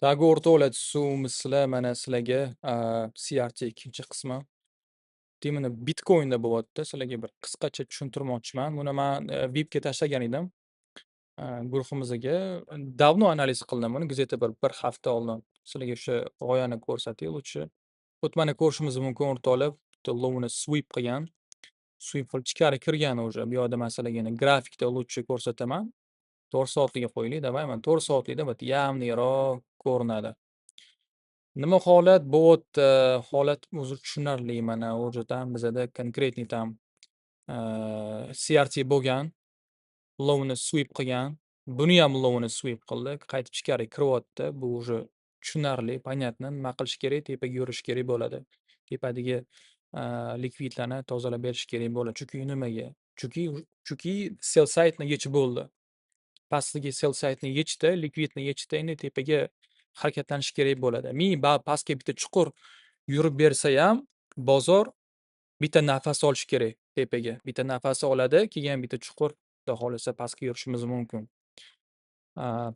Tagi o'rtoqlar sizlar mana sizlarga CRT ikkinchi qismi temini Bitcoin'da bo'lyapti. Sizlarga bir qisqacha tushuntirmoqchiman. Buni men VIPga tashlagan edim. Guruhimizga davno analiz qildim buni. Где-то bir hafta oldin sizlarga o'sha g'oyani ko'rsatay lutchi. O'tmani ko'rishimiz mumkin o'rtoqlar. Bitta lovni sweep qilgan. Sweep qilib ichkari kirgan уже. Bu yoqda men sizlarga grafikda lutchi ko'rsataman. 4 soatliga qo'yaylik, давай. Men 4 soatlikda bitta yamliroq ko'rinadi. Nima holat bo'lyapti? Holat o'zi tushunarli. Mana уже там bizada konkretniy там CRT bo'lgan, lovni sweep qilgan, buni ham lovni sweep qildi, qaytib ichkari kiryapti. Bu уже tushunarli, понятно. Nima qilish kerak? Tepaga yurish kerak bo'ladi. Tepadagi likvidlarni tozalab berish kerak bo'ladi. Chunki nimaga? Chunki sell side ni yechib bo'ldi. Pastdagi sell side ni yechdi, likvidni yechdi, endi tepaga harakatlanish kerak bo'ladi. Pastga bitta chuqur yurib bersa ham bozor bitta nafas olishi kerak tepaga. Bitta nafas oladi, keyin bitta chuqur xudo xolisa pastga yurishimiz mumkin.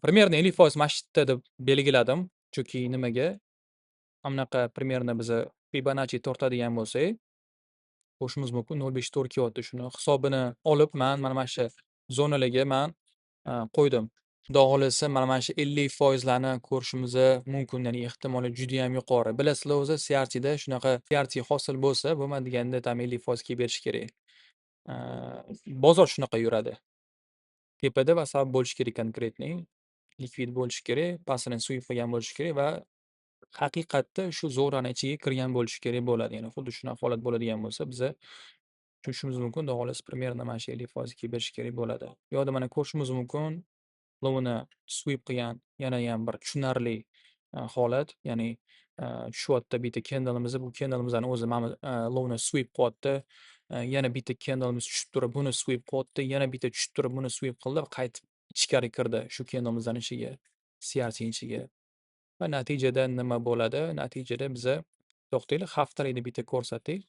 Примерно 50% mana shu yerda deb belgiladim. Chunki nimaga? Anaqa примерно biza Fibonacci tortadigan bo'lsak, qo'shimiz mumkin 0.5 kelyapti. Shuni hisobini olib mana shu zonalarga men qo'ydim. Xudo xohlasa mana shu 50% ko'rishimiz mumkin, ya'ni ehtimoliyat juda ham yuqori. Bilasizlar o'zi CRTda shunaqa CRT hosil bo'lsa, bo'lmadiganda tam 50% ga berish kerak. Bozor shunaqa yuradi. Tepada va sabab bo'lishi kerak konkretniy. Likvid bo'lishi kerak, pastini sweep qilgan bo'lishi kerak va haqiqatda shu zonani ichiga kirgan bo'lishi kerak bo'ladi. Ya'ni xuddi shunaqa holat bo'ladigan bo'lsa, biza tushunishimiz mumkin. Xudo xohlasa примерно mana shu 50% ga berish kerak bo'ladi. Bu yoqda mana ko'rishimiz mumkin. Lovni sweep qilgan yana ham bir tushunarli holat, ya'ni tushyapti bitta candle'imiz, bu candle'imizni o'zi mana lovni sweep qilyapti. Yana bitta candle'imiz tushib turib buni sweep qilyapti, yana bitta tushib turib buni sweep qildi va qaytib ichkari kirdi shu candle'imizning ichiga, CRT ichiga. Va natijada nima bo'ladi? Natijada biza to'xtaylik, haftalikni bitta ko'rsatdik.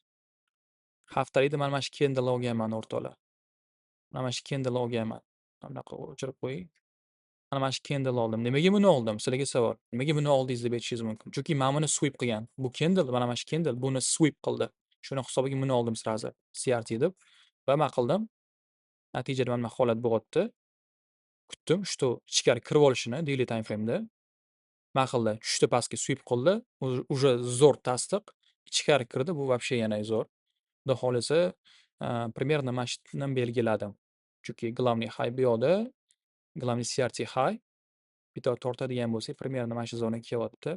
Haftalikda mana shu candle olganman o'rtoqlar. Mana shu candle olganman. Bunaqa o'chirib qo'ying. Mana shu candle oldim. Nimaga buni oldim? Sizlarga savol. Nimaga buni oldingiz deb aytishingiz mumkin. Chunki men buni sweep qilgan. Bu candle, mana shu candle buni sweep qildi. Shuni hisobiga buni oldim sirazi. CRT deb. Va nima qildim? Natijada mana holat bo'lyapti. Kutdim, shu ichkari kirib olishini daily time frame'da. Nima qildi? Tushdi pastga sweep qildi. Уже zo'r tasdiq. Ichkari kirdi. Bu вообще yana zo'r. Xudo xolisa, примерно mana shuni belgiladim. Chunki главный high bu yoqda, главный CRT high. Bitta tortadigan bo'lsak, примерно mana shu zonaga kelyapti.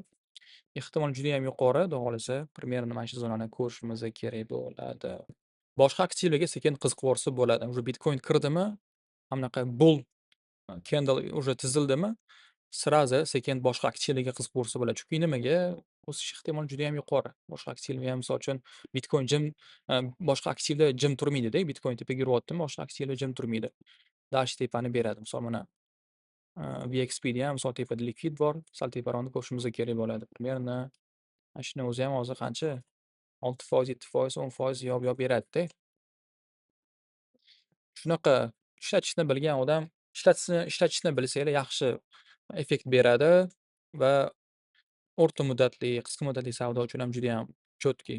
Ehtimol juda ham yuqori, xudo xolisa, примерно mana shu zonani ko'rishimiz kerak bo'ladi. Boshqa aktivlarga sekin qiziqib borsa bo'ladi. Уже Bitcoin kirdimi? Anaqa bull candle уже tizildimi? Sirazi sekin boshqa aktivlarga qiziqib borsa bo'ladi. Chunki nimaga? O'sish ehtimoli juda ham yuqori. Boshqa aktivlar ham misol uchun Bitcoin boshqa aktivlar jim turmaydi-da. Bitcoin tepaga yuryaptimi, boshqa aktivlar jim turmaydi. Dash tepani beradi. Misol mana VXP'da ham misol tepada likvid bor, sal teparoqni ko'rishimiz kerak bo'ladi. Примерно mana shuni o'zi ham hozir qancha? 6%, 7%, 10% yob beradi-da. Shunaqa ishlatishni bilgan odam, ishlatishni bilsanglar yaxshi effekt beradi va o'rta muddatli, qisqa muddatli savdo uchun ham juda ham cho'tki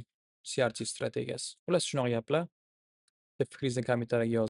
CRT strategiyasi. Xullas shunaqa gaplar. Fikringizni kommentariyaga yozing.